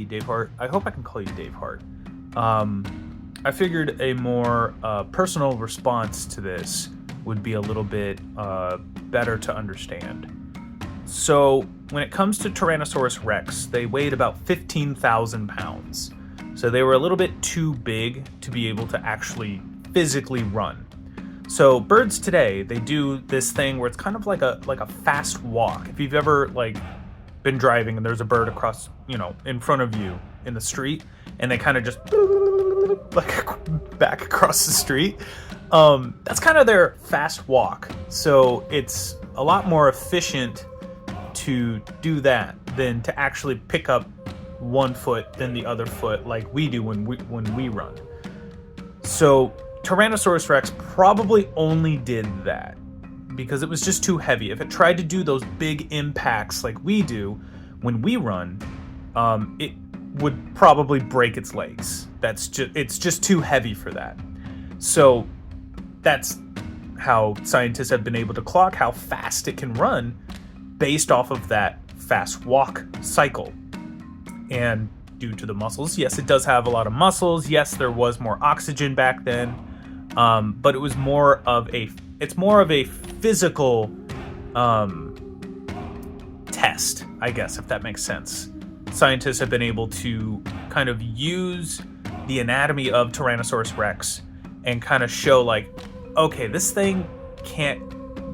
Dave Hart. I hope I can call you Dave Hart. I figured a more personal response to this would be a little bit better to understand. So when it comes to Tyrannosaurus Rex, they weighed about 15,000 pounds. So they were a little bit too big to be able to actually physically run. So birds today, they do this thing where it's kind of like a fast walk. If you've ever like been driving and there's a bird across, in front of you in the street, and they kind of just like back across the street, that's kind of their fast walk. So it's a lot more efficient to do that than to actually pick up one foot then the other foot like we do when we run. So Tyrannosaurus Rex probably only did that because it was just too heavy. If it tried to do those big impacts like we do when we run, it would probably break its legs. It's just too heavy for that. So that's how scientists have been able to clock how fast it can run based off of that fast walk cycle. And due to the muscles, yes, it does have a lot of muscles. Yes, there was more oxygen back then, but it was more of a physical test, I guess, if that makes sense. Scientists have been able to kind of use the anatomy of Tyrannosaurus Rex and kind of show like, okay, this thing can't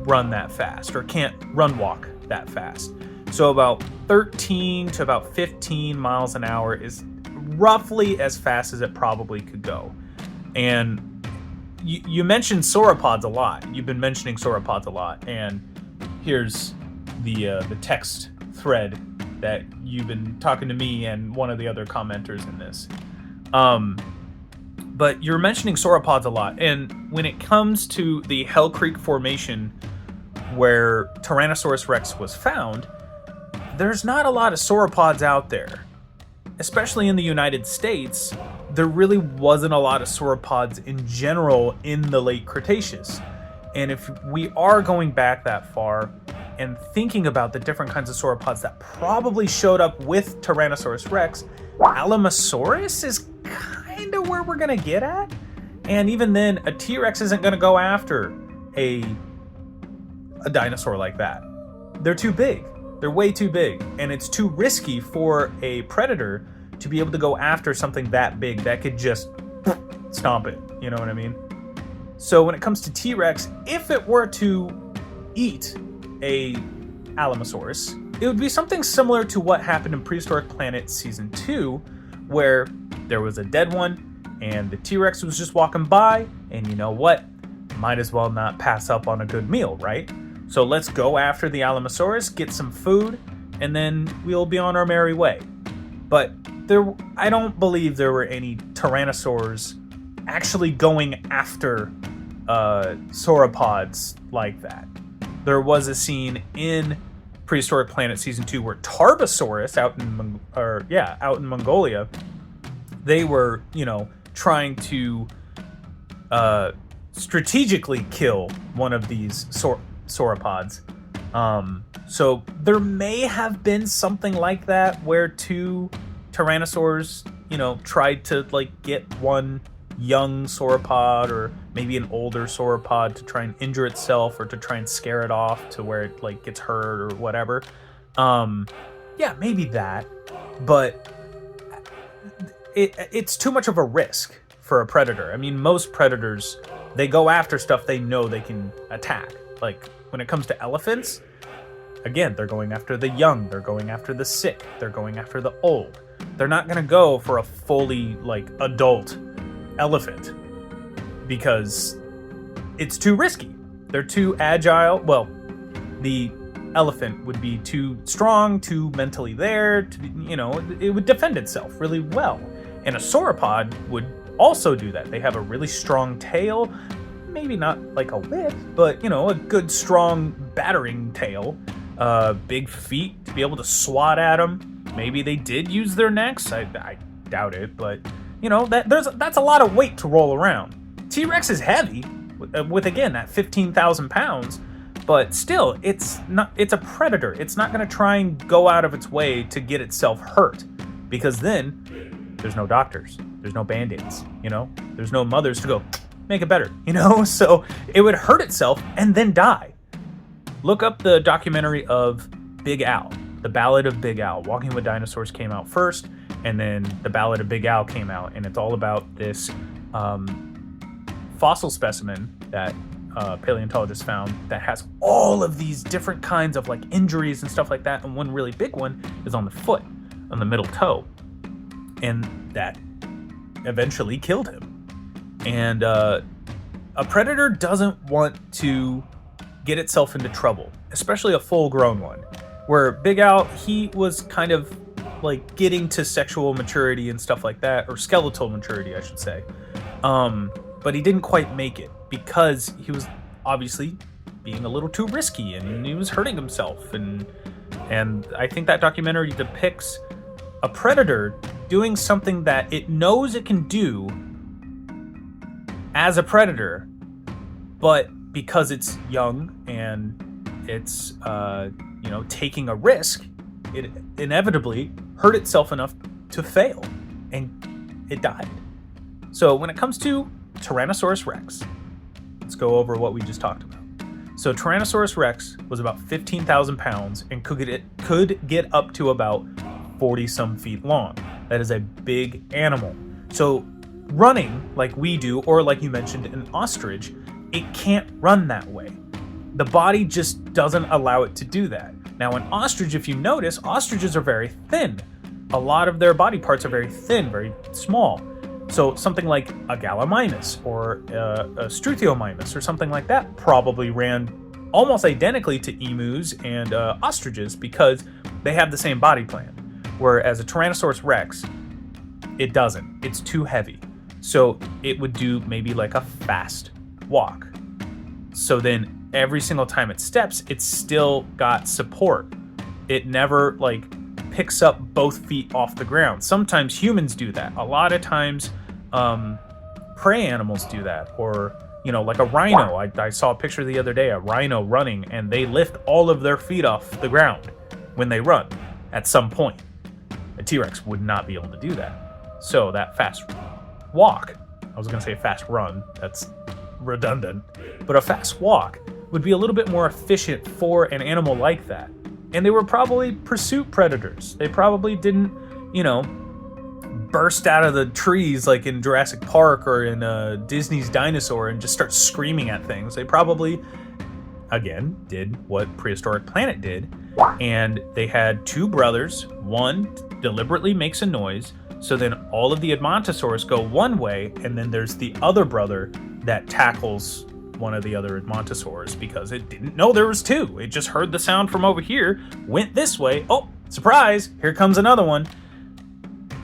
run that fast or can't walk that fast. So about 13 to about 15 miles an hour is roughly as fast as it probably could go. And you mentioned sauropods a lot. You've been mentioning sauropods a lot. And here's the text thread that you've been talking to me and one of the other commenters in this. But you're mentioning sauropods a lot. And when it comes to the Hell Creek Formation where Tyrannosaurus Rex was found, there's not a lot of sauropods out there. Especially in the United States, there really wasn't a lot of sauropods in general in the late Cretaceous. And if we are going back that far and thinking about the different kinds of sauropods that probably showed up with Tyrannosaurus Rex, Alamosaurus is kind of where we're going to get at. And even then, a T-Rex isn't going to go after a dinosaur like that. They're too big. They're way too big, and it's too risky for a predator to be able to go after something that big that could just stomp it. You know what I mean? So when it comes to T-Rex, if it were to eat a Alamosaurus, it would be something similar to what happened in Prehistoric Planet Season 2, where there was a dead one, and the T-Rex was just walking by, and you know what? Might as well not pass up on a good meal, right? So let's go after the Alamosaurus, get some food, and then we'll be on our merry way. But I don't believe there were any Tyrannosaurs actually going after sauropods like that. There was a scene in Prehistoric Planet Season 2 where Tarbosaurus out in Mongolia, they were, trying to strategically kill one of these sauropods. So there may have been something like that where two Tyrannosaurs, tried to get one young sauropod or maybe an older sauropod to try and injure itself or to try and scare it off to where it gets hurt or whatever. Yeah, maybe that, but it's too much of a risk for a predator. I mean, most predators, they go after stuff they know they can attack. Like when it comes to elephants, again, they're going after the young, they're going after the sick, they're going after the old. They're not going to go for a fully adult elephant because it's too risky. They're too agile. Well, the elephant would be too strong, too mentally there, it would defend itself really well. And a sauropod would also do that. They have a really strong tail, maybe not like a whip, but a good strong battering tail, big feet to be able to swat at them. Maybe they did use their necks. I doubt it, but that's a lot of weight to roll around. T-Rex is heavy with again that 15,000 pounds, but still it's a predator. It's not going to try and go out of its way to get itself hurt because then there's no doctors, there's no band-aids, you know, there's no mothers to go make it better, you know. So it would hurt itself and then die. Look up the documentary of Big Al, The Ballad of Big Al. Walking with Dinosaurs came out first, and then The Ballad of Big Al came out, and it's all about this fossil specimen that paleontologists found that has all of these different kinds of like injuries and stuff like that, and one really big one is on the foot, on the middle toe, and that eventually killed him. And a predator doesn't want to get itself into trouble, especially a full-grown one. Where Big Al, he was kind of like getting to sexual maturity and stuff like that, or skeletal maturity, I should say. But he didn't quite make it because he was obviously being a little too risky and he was hurting himself. And I think that documentary depicts a predator doing something that it knows it can do as a predator, but because it's young and it's you know, taking a risk, it inevitably hurt itself enough to fail, and it died. So when it comes to Tyrannosaurus Rex, let's go over what we just talked about. So Tyrannosaurus Rex was about 15,000 pounds and could get up to about 40 some feet long. That is a big animal. So running like we do, or like you mentioned, an ostrich, it can't run that way. The body just doesn't allow it to do that. Now, an ostrich, if you notice, ostriches are very thin. A lot of their body parts are very thin, very small. So something like a Gallimimus or a Struthiomimus or something like that probably ran almost identically to emus and ostriches because they have the same body plan. Whereas a Tyrannosaurus Rex, it doesn't. It's too heavy. So it would do maybe like a fast walk. So then every single time it steps, it's still got support. It never like picks up both feet off the ground. Sometimes humans do that. A lot of times prey animals do that. Or, you know, like a rhino. I saw a picture the other day, a rhino running, and they lift all of their feet off the ground when they run at some point. A T-Rex would not be able to do that. So that fast walk, I was gonna say fast run, that's redundant, but a fast walk would be a little bit more efficient for an animal like that. And they were probably pursuit predators. They probably didn't, you know, burst out of the trees like in Jurassic Park or in Disney's Dinosaur and just start screaming at things. They probably, again, did what Prehistoric Planet did, and they had two brothers. One deliberately makes a noise, so then all of the Edmontosaurus go one way, and then there's the other brother that tackles one of the other Edmontosaurus because it didn't know there was two. It just heard the sound from over here, went this way. Oh, surprise! Here comes another one.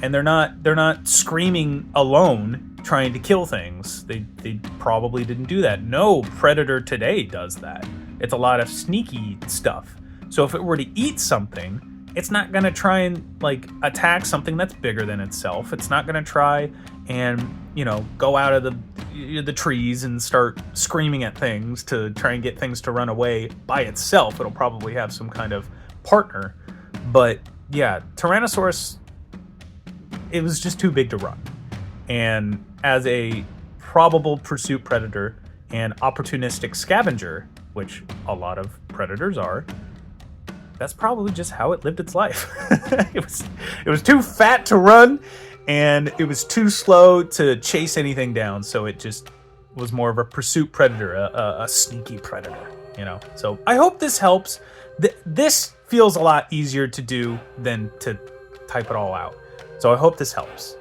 And they're not screaming alone trying to kill things. They probably didn't do that. No predator today does that. It's a lot of sneaky stuff. So if it were to eat something, it's not gonna try and like attack something that's bigger than itself. It's not gonna try and, you know, go out of the trees and start screaming at things to try and get things to run away by itself. It'll probably have some kind of partner. But yeah, Tyrannosaurus, it was just too big to run. And as a probable pursuit predator and opportunistic scavenger, which a lot of predators are, that's probably just how it lived its life. It was too fat to run, and it was too slow to chase anything down, so it just was more of a pursuit predator, a sneaky predator, you know? So I hope this helps. This feels a lot easier to do than to type it all out. So I hope this helps.